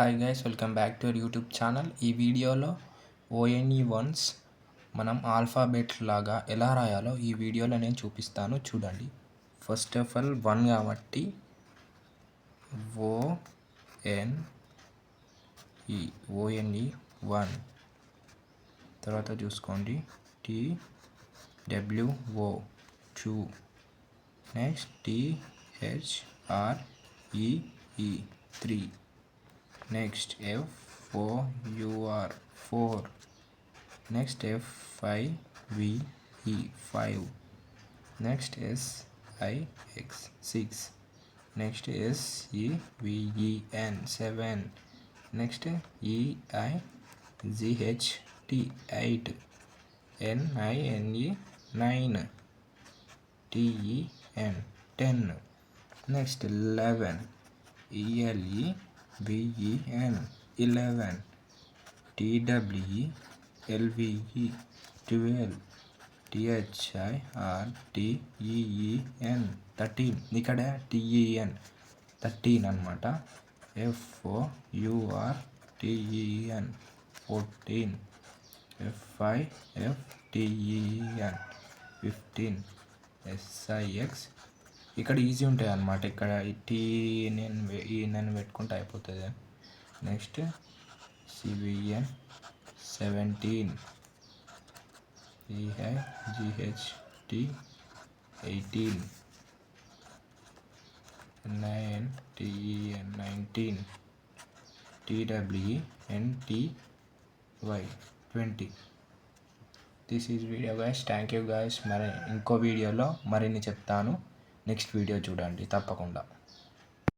Hi guys, welcome back to our YouTube channel. ఈ వీడియోలో ఓఎన్ఈ once మనం ఆల్ఫాబెట్ లాగా ఎలా రాయాలో ఈ వీడియోలో నేను చూపిస్తాను, చూడండి. ఫస్ట్ ఆఫ్ ఆల్ 1 కాబట్టి ఓఎన్ఈ 1. తర్వాత చూసుకోండి TWO 2. Next THREE 3. Next FOUR 4. Next FIVE 5. Next SIX 6. Next SEVEN 7. Next EIGHT 8. NINE 9. TEN 10. Next 11. ELEVEN 11. TWELVE 12. THIRTEN 13. ఇక్కడ TEN 13 అన్నమాట. FOURTEN 14. FIFTEN 15. SIX ఇక్కడ ఈజీ ఉంటాయి అన్నమాట. ఇక్కడ నేను పెట్టుకుంటే అయిపోతుంది. Next CVN 17. EIGHT 18. NINTEN 19. TWENTY 20. This is video guys. Thank you guys. మరి ఇంకో వీడియోలో మరిన్ని చెప్తాను. నెక్స్ట్ వీడియో చూడండి తప్పకుండా.